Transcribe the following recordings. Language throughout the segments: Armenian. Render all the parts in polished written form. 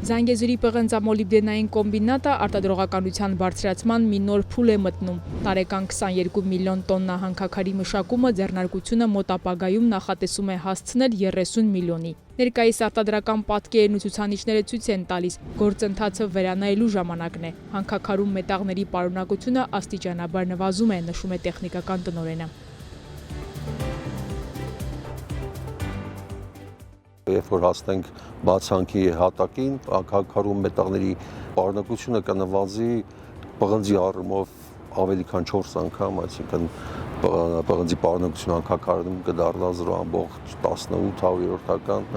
Զանգեզուրի պղնձամոլիբդենային կոմբինատը արտադրողականության բարձրացման մի նոր փուլ է մտնում։ Տարեկան 22 միլիոն տոննա հանքաքարի մշակումը ձեռնարկությունը մոտ ապագայում նախատեսում է հասցնել 30 միլիոնի։ Ներկայիս արտադրական պատկերն ու ցուցանիշները ցույց են տալիս, գործընթացը վերանայելու ժամանակն է։ Հանքաքարում մետաղների պարունակությունը աստիճանաբար նվազում է, նշում է տեխնիկական տնօրենը։ Երբ որ հասնենք բացանքի հատակին, հանքաքարում մետաղների պարունակությունը կնվազի պղնձի առումով ավելի քան 4 անգամ, այսինքն պղնձի պարունակությունը հանքաքարում կդառնա 0.18%,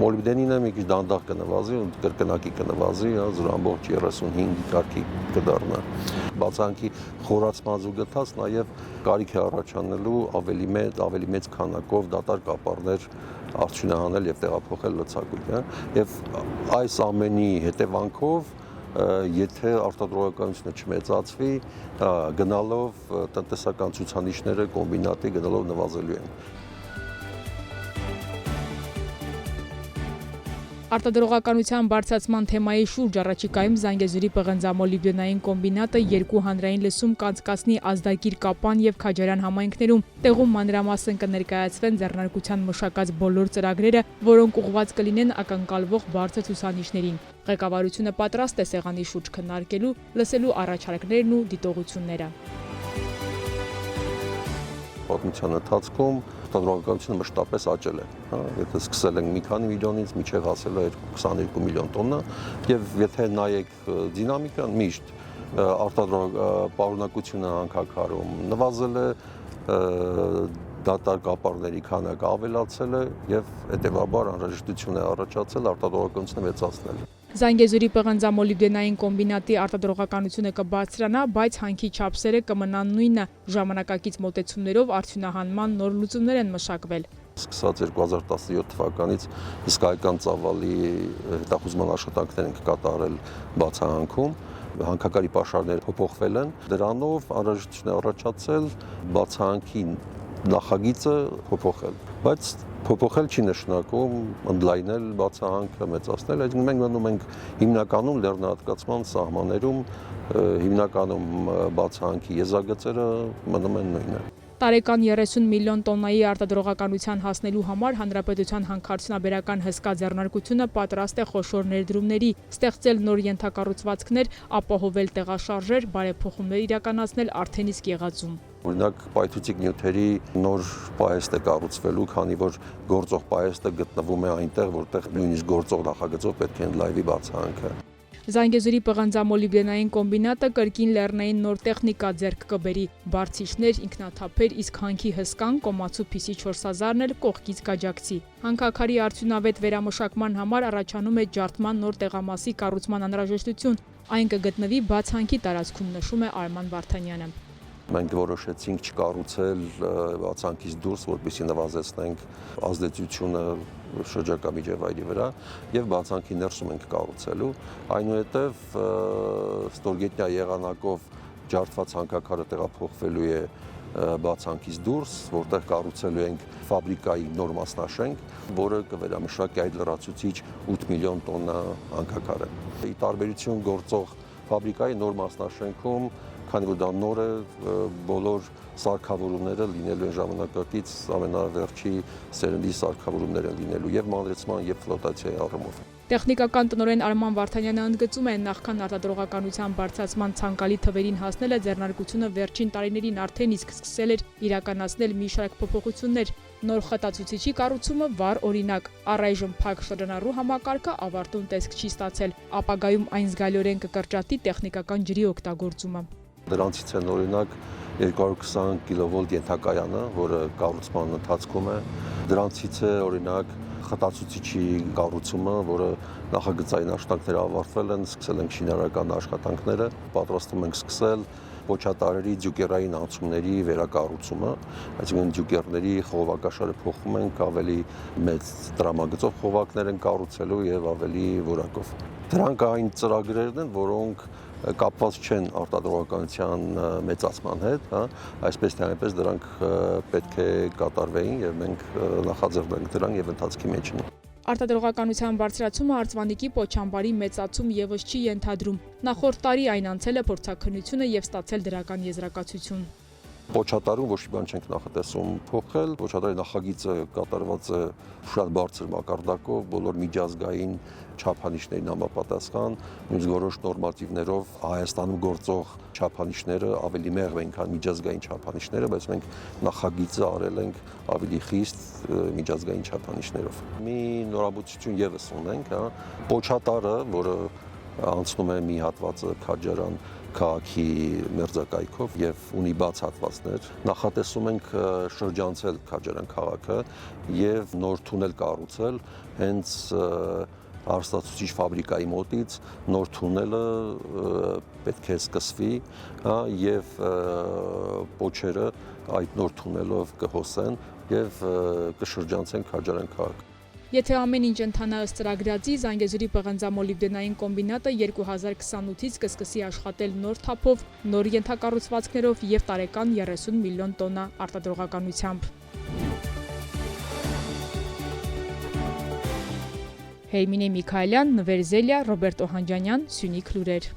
մոլիբդենինը մի քիչ դանդաղ կնվազի, կրկնակի կնվազի, 0.35 կարգի կդառնա։ Բացանքի խորացման զուգընթաց նաև կարիք է առաջանալու ավելի մեծ քանակով դատարկ ապարներ արդյունահանել եւ տեղափոխել լցակույտ, եւ այս ամենի հետևանքով եթե արտադրողականությունը չմեծացվի, գնալով տնտեսական ցուցանիշները կոմբինատի գնալով նվազելու են։ Արտադրողականության բարձրացման թեմայի շուրջ առաջիկայում Զանգեզուրի պղնձամոլիբդենային կոմբինատը 2 հանրային լսում կանցկացնի Ազդագիր, Կապան եւ Քաջարյան համայնքներում։ Տեղում մանրամասն կներկայացվեն ձեռնարկության մշակած բոլոր ծրագրերը, որոնք ուղղված կլինեն ակնկալվող բարձր ցուցանիշներին։ Ղեկավարությունը պատրաստ է սեղանի շուրջ քննարկելու, լսելու առաջարկներն ու դիտողությունները։ Պատմության ընթացքում արտադրողականությունը մշտապես աճել է, եթե սկսել ենք մի քանի միլիոնից մինչև հասել է 22 միլիոն տոննա, եւ եթե նայեք դինամիկան, միշտ պարունակությունը հանքաքարում նվազել է, դատարկ ապարների քանակը ավելացել է եւ հետեւաբար անհրաժեշտություն է առաջացել արտադրողականությունը մեծացնել։ Զանգեզուրի պղնձամոլիբդենային կոմբինատի արտադրողականությունը կբարձրանա, բայց հանքի չափսերը կմնան նույնը, ժամանակակից մոտեցումներով արդյունահանման նոր լուծումներ են մշակվել։ Սկսած 2017 թվականից հսկայական ծավալի հետախուզման աշխատանքներ ենք կատարել բացահանքում, հանքաքարի պաշարները փոփոխվել են, դրանով անհրաժեշտություն է առաջացել բացահանքի նախագիծը փոփոխել, բայց փոփոխել չի նշանակում ընդլայնել բացահանքը, մեծացնել, այսինքն մենք մնում ենք հիմնականում լեռնահատկացման սահմաններում, հիմնականում բացահանքի եզրագծերը մնում են նույնը։ Տարեկան 30 միլիոն տոննայի արտադրողականության հասնելու համար հանրապետության հանքարդյունաբերական հսկա ձեռնարկությունը պատրաստ է խոշոր ներդրումների, ստեղծել նոր ենթակառուցվածքներ, ապահովել տեղաշարժեր, բարեփոխումներ իրականացնել արդեն իսկ եղածում։ Օրինակ պայթուցիկ նյութերի նոր պահեստ է կառուցվելու, քանի որ գործող պահեստը գտնվում է այնտեղ, որտեղ նույնիսկ գործող նախագծով պետք է ընդլայնվի բացահանքը։ Զանգեզուրի պղնձամոլիբդենային կոմբինատը կրկին լեռնային նոր տեխնիկա ձեռք կբերի, բարձիչներ, ինքնաթափեր, իսկ հանքի հսկան կոմացու PC 4000-ն էլ կողքից կաջակցի։ Հանքաքարի արդյունավետ վերամշակման համար առաջանում է ջարդման նոր տեղամասի կառուցման անհրաժեշտություն, այն կգտնվի բացահանքի տարածքում, նշում է Արման Վարդանյանը։ Մենք որոշեցինք չկառուցել բացահանքից դուրս, որպեսզի նվազեցնենք ազդեցությունը շրջակա միջավայրի վրա եւ բացահանքի ներսում ենք կառուցելու, այնուհետեւ ստորգետնյա եղանակով ջարդված հանքաքարը տեղափոխվելու է բացահանքից դուրս, որտեղ կառուցելու ենք ֆաբրիկայի նոր մասնաշենք, որը կվերամշակի այդ լրացուցիչ 8 միլիոն տոննա հանքաքարը։ Ի տարբերություն գործող ֆաբրիկայի նոր մասնաշենքում, քանի որ դա նոր է, բոլոր սարքավորումները լինելու են ժամանակակից ամենավերջի սերնդի սարքավորումներ են լինելու եւ մանրեցման եւ ֆլոտացիայի առումով։ Տեխնիկական տնօրեն Արման Վարդանյանը ընդգծում է, նախքան արտադրողականության բարձրացման ցանկալի թվերին հասնելը ձեռնարկությունը վերջին տարիներին արդեն իսկ սկսել էր իրականացնել մի շարք փոփոխություններ։ Նոր խտացուցիչի կառուցումը վառ օրինակ, առայժմ փակ շրջանառու համակարգը ավարտուն տեսք չի ստացել, ապագայում այն զգալիորեն կկրճատի տեխնիկական ջրի օգտագործումը։ Դրանցից են օրինակ 220 կՎ ենթակայանը, որը կառուցման ընթացքում է, դրանցից է օրինակ խտացուցիչի կառուցումը, որը նախագծային աշխատանքները ավարտվել են, սկսել ենք շինարարական աշխատանքները, պատրաստում ենք սկսել փոչատարերի ձյուկերային անցումների վերակառուցումը, այսինքն ձյուկերների խողովակաշարը փոխում ենք, ավելի մեծ տրամագծով խողովակներ են կառուցելու եւ ավելի որակով։ Դրանք այն ծրագրերն են, որոնք կապված չեն արտադրողականության մեծացման հետ, այսպես թե այնպես դրանք պետք է կատարվեին եւ մենք նախաձեռնենք դրանք եւ ընթացքի մեջ ենք։ Արտադրողականության բարձրացումը Արծվանիկի պոչամբարի մեծացում եւս չի ենթադրում։ Նախորդ տարի այն անցել է փորձաքննությունը եւ ստացել դրական եզրակացություն։ Պոչատարում ոչ մի բան չենք նախատեսում փոխել, պոչատարի նախագիծը կատարված է շատ բարձր մակարդակով, բոլոր միջազգային չափանիշներին համապատասխան, նույնիսկ որոշ նորմատիվներով Հայաստանում գործող չափանիշները ավելի մեղմ են, քան միջազգային չափանիշները, բայց մենք նախագիծը արել ենք ավելի խիստ միջազգային չափանիշներով։ Մի նորամուծություն եւս ունենք, պոչատարը, որը անցնում է մի հատվածը Քաջարան քաղաքի մերձակայքով եւ ունի բաց հատվածներ, նախատեսում ենք շրջանցել Քաջարան քաղաքը եւ նոր թունել կառուցել հենց արստացուցիչ ֆաբրիկայի մոտից նոր թունելը պետք է սկսվի, եւ պոչերը այդ նոր թունելով կհոսեն եւ կշրջանցեն Քաջարան քաղաքը։ Եթե ամեն ինչ ընթանա ըստ ծրագրածի, Զանգեզուրի պղնձամոլիբդենային կոմբինատը 2028-ից կսկսի աշխատել նոր թափով, նոր ենթակառուցվածքներով եւ տարեկան 30 միլիոն տոննա արտադրողականությամբ։ Հերմինե Միքայելյան, Նվեր Զելիա, Ռոբերտ Օհանջանյան, Սյունիք լուրեր։